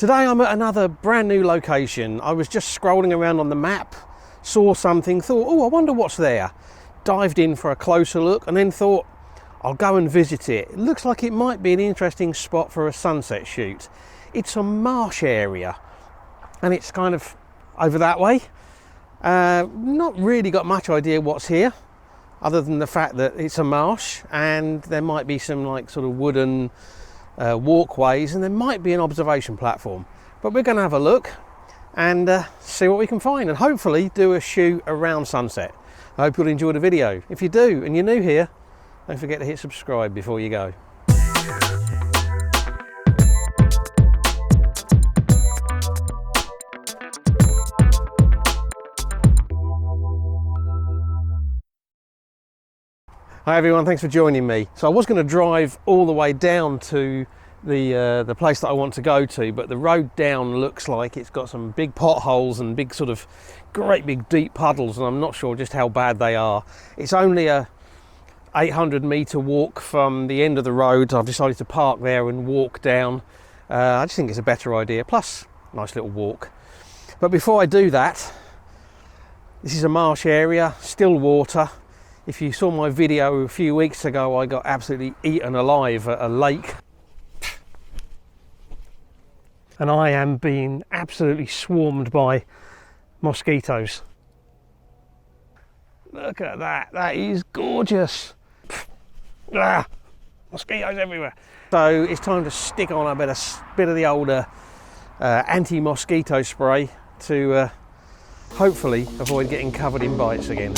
Today I'm at another brand new location. I was just scrolling around on the map, saw something, thought, oh, I wonder what's there. Dived in for a closer look and then thought, I'll go and visit it. It looks like it might be an interesting spot for a sunset shoot. It's a marsh area and it's kind of over that way. Not really got much idea what's here other than the fact that it's a marsh and there might be some like sort of wooden walkways and there might be an observation platform, but we're going to have a look and see what we can find and hopefully do a shoot around sunset. I hope you'll enjoy the video. If you do and you're new here, don't forget to hit subscribe before you go. Hi everyone, thanks for joining me. So I was going to drive all the way down to the place that I want to go to, but the road down looks like it's got some big potholes and big sort of great big deep puddles, and I'm not sure just how bad they are. It's only a 800-meter walk from the end of the road. I've decided to park there and walk down. I just think it's a better idea, plus nice little walk. But before I do that, this is a marsh area, still water. If you saw my video a few weeks ago, I got absolutely eaten alive at a lake. And I am being absolutely swarmed by mosquitoes. Look at that, that is gorgeous. Ah, mosquitoes everywhere. So it's time to stick on a bit of the older anti-mosquito spray to hopefully avoid getting covered in bites again.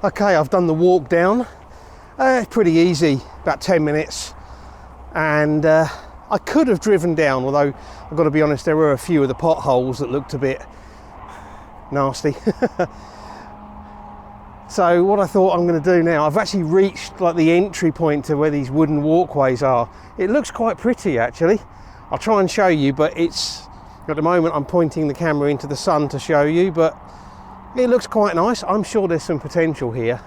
Okay, I've done the walk down. It's pretty easy, about 10 minutes. And I could have driven down, although I've got to be honest, there were a few of the potholes that looked a bit nasty. So what I thought I'm going to do now, I've actually reached like the entry point to where these wooden walkways are. It looks quite pretty actually. I'll try and show you, but it's, at the moment I'm pointing the camera into the sun to show you, but it looks quite nice. I'm sure there's some potential here.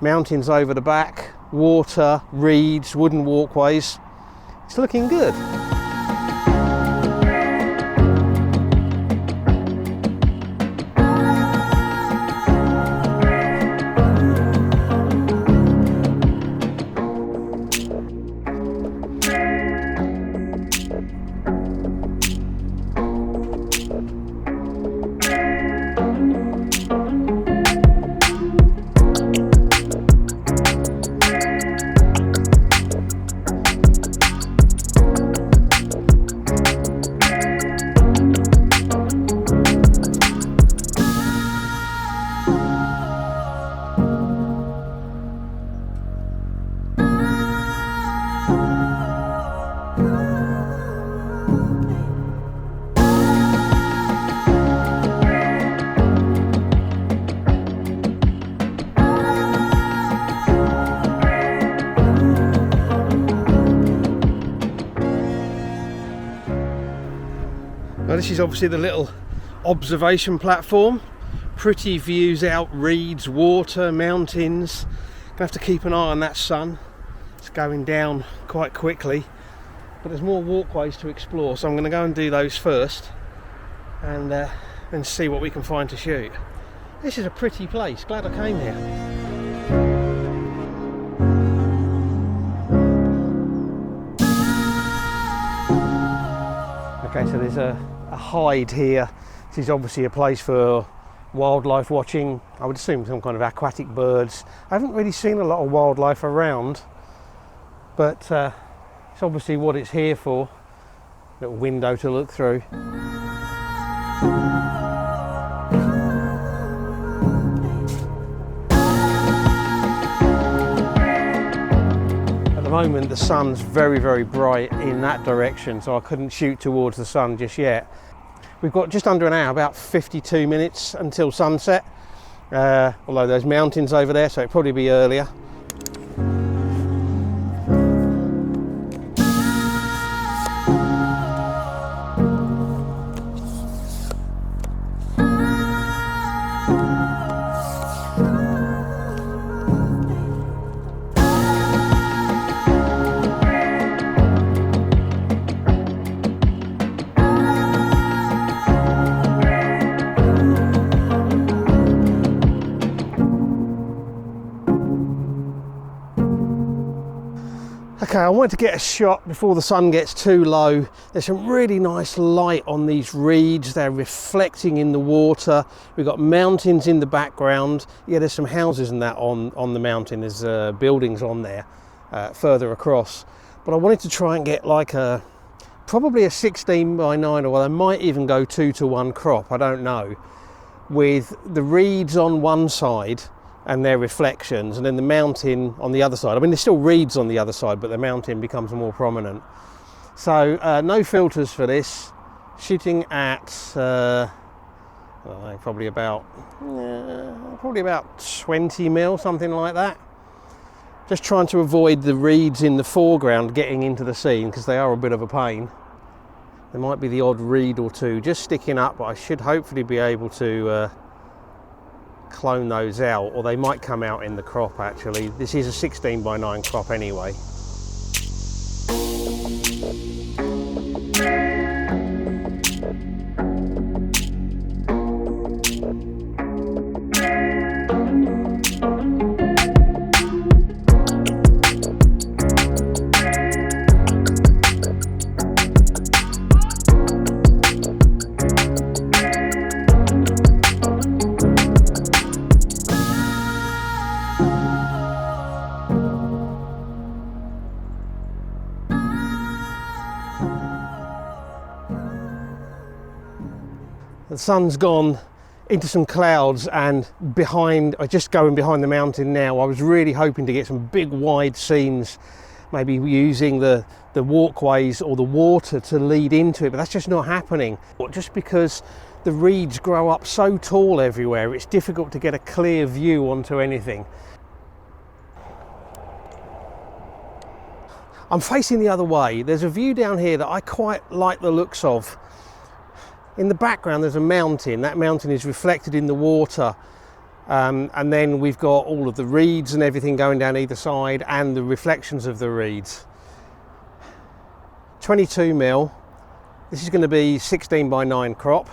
Mountains over the back, water, reeds, wooden walkways. It's looking good. Now this is obviously the little observation platform. Pretty views out, reeds, water, mountains. Gonna have to keep an eye on that sun. It's going down quite quickly, but there's more walkways to explore, so I'm gonna go and do those first and see what we can find to shoot. This is a pretty place, glad I came here. Okay, so there's a hide here. This is obviously a place for wildlife watching. I would assume some kind of aquatic birds. I haven't really seen a lot of wildlife around, but it's obviously what it's here for. Little window to look through. the moment the sun's very, very bright in that direction, so I couldn't shoot towards the sun just yet. We've got just under an hour, about 52 minutes until sunset, although there's mountains over there, so it'll probably be earlier. Okay, I wanted to get a shot before the sun gets too low. There's some really nice light on these reeds. They're reflecting in the water. We've got mountains in the background. Yeah, there's some houses and that on the mountain. There's buildings on there further across. But I wanted to try and get like probably a 16:9, or I might even go 2:1 crop, I don't know, with the reeds on one side and their reflections, and then the mountain on the other side. I mean, there's still reeds on the other side, but the mountain becomes more prominent. So no filters for this. Shooting at probably about 20 mil, something like that. Just trying to avoid the reeds in the foreground getting into the scene, because they are a bit of a pain. There might be the odd reed or two just sticking up, but I should hopefully be able to clone those out, or they might come out in the crop actually. This is a 16:9 crop anyway. The sun's gone into some clouds, and just going behind the mountain now. I was really hoping to get some big wide scenes, maybe using the walkways or the water to lead into it, but that's just not happening. Just because the reeds grow up so tall everywhere, it's difficult to get a clear view onto anything. I'm facing the other way. There's a view down here that I quite like the looks of. In the background there's a mountain. That mountain is reflected in the water, and then we've got all of the reeds and everything going down either side, and the reflections of the reeds. 22 mil. This is going to be 16:9 crop.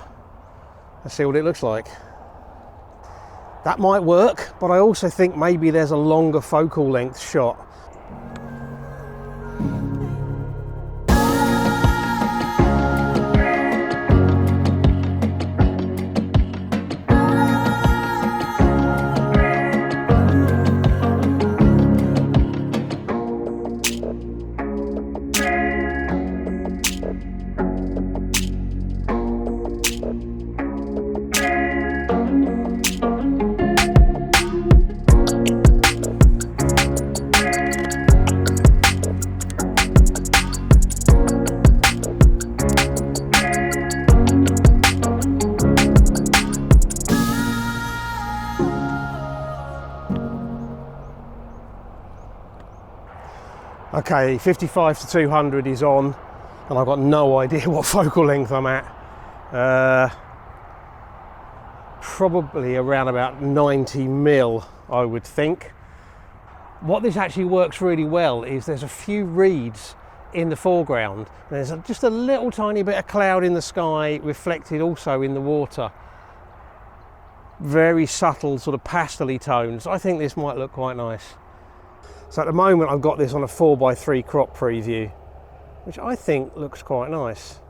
Let's see what it looks like. That might work, but I also think maybe there's a longer focal length shot. Okay, 55 to 200 is on, and I've got no idea what focal length I'm at. Probably around about 90 mil, I would think. What this actually works really well is there's a few reeds in the foreground. There's just a little tiny bit of cloud in the sky reflected also in the water. Very subtle sort of pastel-y tones. I think this might look quite nice. So at the moment I've got this on a 4x3 crop preview, which I think looks quite nice.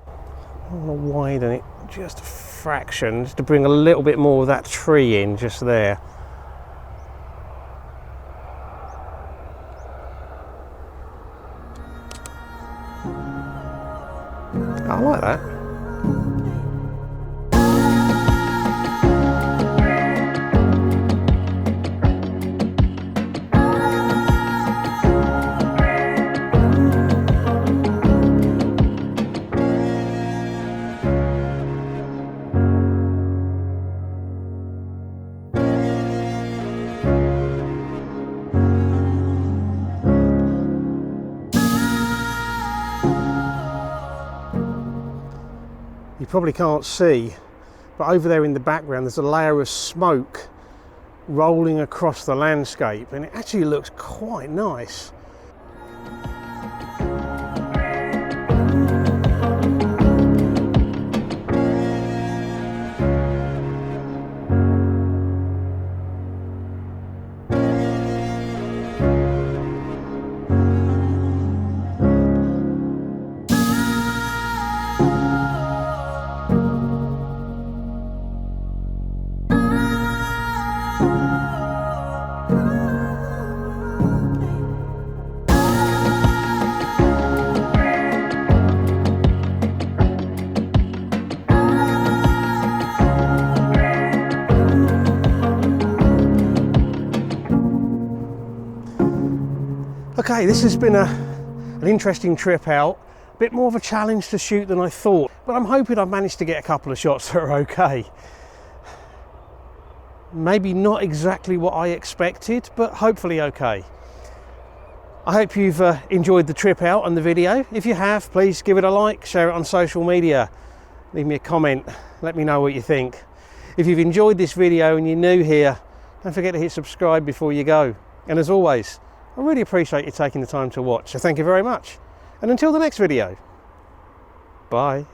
I want to widen it just a fraction, just to bring a little bit more of that tree in just there. I like that. You probably can't see, but over there in the background there's a layer of smoke rolling across the landscape, and it actually looks quite nice. Okay, this has been an interesting trip out. A bit more of a challenge to shoot than I thought, but I'm hoping I've managed to get a couple of shots that are okay. Maybe not exactly what I expected, but hopefully okay. I hope you've enjoyed the trip out and the video. If you have, please give it a like, share it on social media, leave me a comment, let me know what you think. If you've enjoyed this video and you're new here, don't forget to hit subscribe before you go. And as always, I really appreciate you taking the time to watch, so thank you very much. And until the next video, bye.